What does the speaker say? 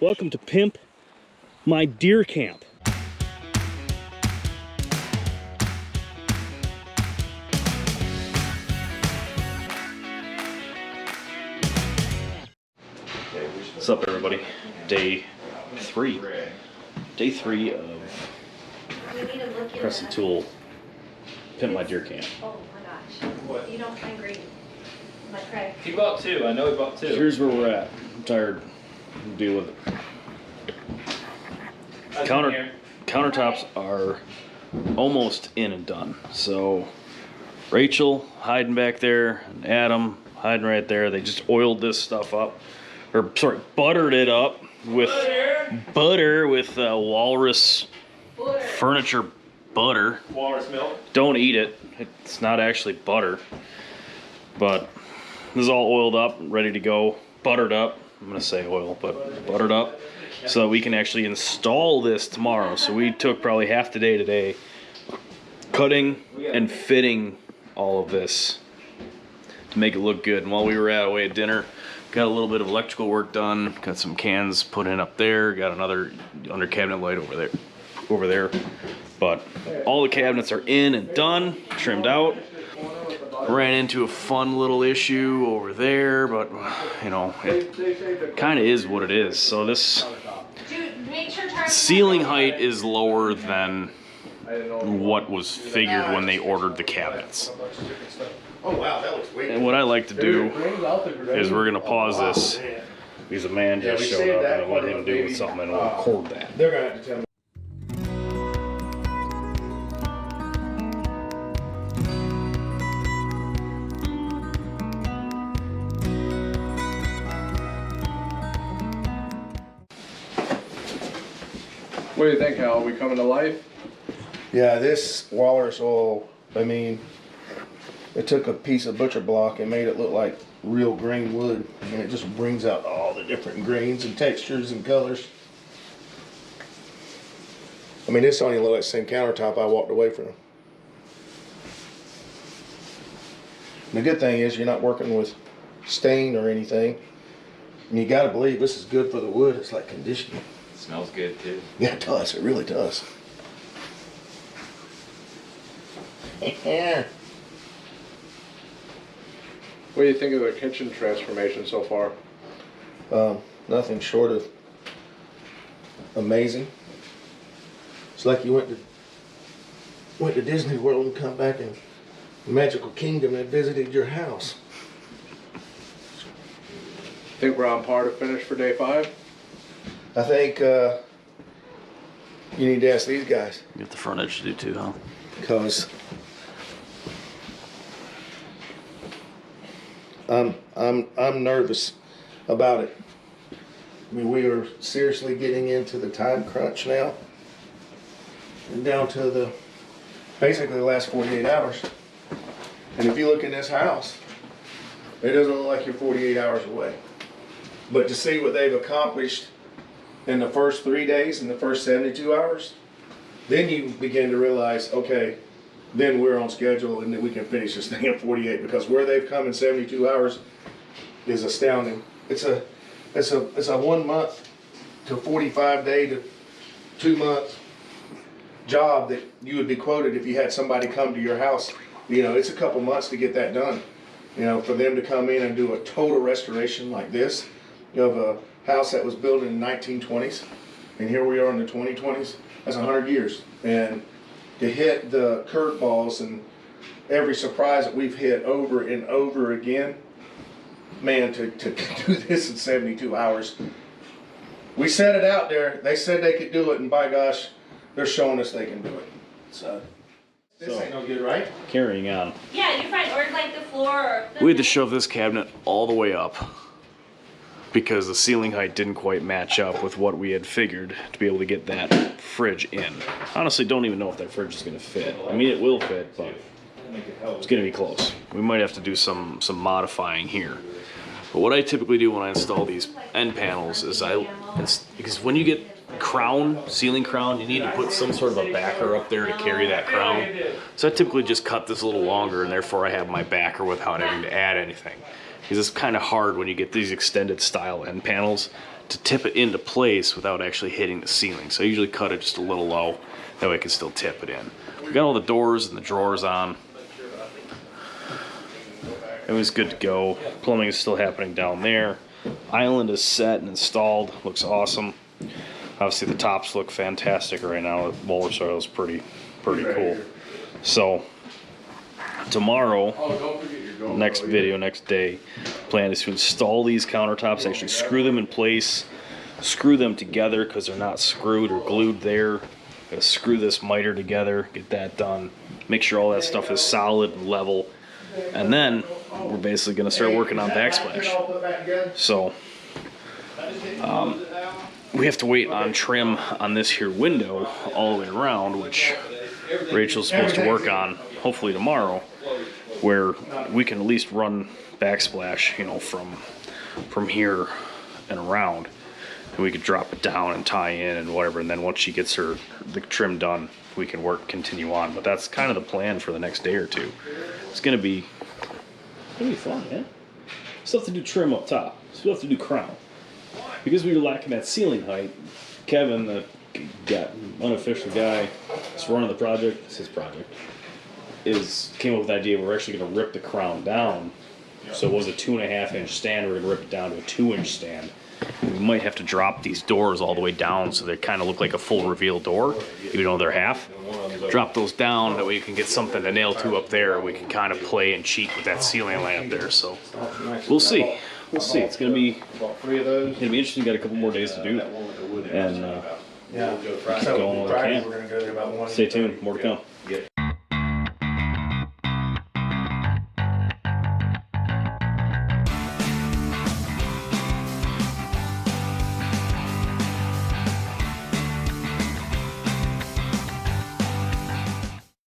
Welcome to Pimp, my deer camp. What's up, everybody? Day three of Crescent Tool Pimp My Deer Camp. Oh my gosh. What? You don't find green. Like Craig. He bought two. I know he bought two. Here's where we're at. I'm tired. Deal with it. Countertops are almost in and done. So Rachel hiding back there and Adam hiding right there. They just oiled this stuff up, or sorry, buttered it up with butter with Walrus furniture butter. Walrus milk. Don't eat it. It's not actually butter, but this is all oiled up, ready to go, buttered up. I'm gonna say oil, but buttered up, so that we can actually install this tomorrow. So we took probably half the day today cutting and fitting all of this to make it look good. And while we were away at dinner, got a little bit of electrical work done, got some cans put in up there, got another under cabinet light over there. But all the cabinets are in and done, trimmed out. Ran into a fun little issue over there, but you know, it kind of is what it is. So this ceiling height is lower than what was figured when they ordered the cabinets. Oh wow, that looks way. And what I like to do is we're gonna pause this because a man just showed up and I wanted him to do with something and we'll record that. They're gonna have to tell me. What do you think, Hal? Are we coming to life? Yeah, this walrus oil, I mean, it took a piece of butcher block and made it look like real grain wood, and it just brings out all the different grains and textures and colors. I mean, this don't even look like the same countertop I walked away from. And the good thing is you're not working with stain or anything, and you gotta believe this is good for the wood. It's like conditioning. Smells good too. Yeah, it does. It really does. Yeah. What do you think of the kitchen transformation so far? Nothing short of amazing. It's like you went to Disney World and come back in Magical Kingdom and visited your house. Think we're on par to finish for day 5? I think you need to ask these guys. Get the front edge to do too, huh? Because I'm nervous about it. I mean, we are seriously getting into the time crunch now, and down to the basically the last 48 hours. And if you look in this house, it doesn't look like you're 48 hours away. But to see what they've accomplished in the first 3 days, in the first 72 hours, then you begin to realize, okay, then we're on schedule and then we can finish this thing in 48, because where they've come in 72 hours is astounding. It's a 1 month to 45 day to 2 month job that you would be quoted if you had somebody come to your house. You know, it's a couple months to get that done. You know, for them to come in and do a total restoration like this of a house that was built in the 1920s, and here we are in the 2020s. That's 100 years. And to hit the curveballs and every surprise that we've hit over and over again, man, to do this in 72 hours. We set it out there. They said they could do it, and by gosh, they're showing us they can do it. So this ain't no good, right? Carrying on. Yeah, you find or like the floor or We had to shove this cabinet all the way up because the ceiling height didn't quite match up with what we had figured to be able to get that fridge in. Honestly, don't even know if that fridge is going to fit. I mean, it will fit, but it's going to be close. We might have to do some modifying here. But what I typically do when I install these end panels is because when you get ceiling crown, you need to put some sort of a backer up there to carry that crown. So I typically just cut this a little longer, and therefore I have my backer without having to add anything. Because it's kind of hard when you get these extended style end panels to tip it into place without actually hitting the ceiling. So I usually cut it just a little low, that way I can still tip it in. We got all the doors and the drawers on. It was good to go. Plumbing is still happening down there. Island is set and installed, looks awesome. Obviously the tops look fantastic right now. The roller soil is pretty cool. So tomorrow, Oh, don't forget your GoPro. next video, next day, plan is to install these countertops, actually screw them in place, screw them together because they're not screwed or glued there. Gotta screw this miter together, get that done, make sure all that stuff is solid and level, and then we're basically gonna start working on backsplash. So we have to wait on trim on this here window all the way around, which Rachel's supposed to work on hopefully tomorrow, where we can at least run backsplash, you know, from here and around, and we could drop it down and tie in and whatever, and then once she gets the trim done, we can continue on. But that's kind of the plan for the next day or two. It's gonna be fun, man. Still have to do trim up top. Still have to do crown. Because we were lacking that ceiling height, Kevin, the unofficial guy that's running the project, it's his project, came up with the idea we're actually going to rip the crown down. So it was a 2.5 inch stand, we're going to rip it down to a 2-inch stand. We might have to drop these doors all the way down so they kind of look like a full reveal door, even though they're half. Drop those down, that way you can get something to nail to up there. We can kind of play and cheat with that ceiling light up there. So we'll see. We'll see. It's gonna be interesting. Got a couple more days to do, and keep going while we can. Stay tuned. More to come.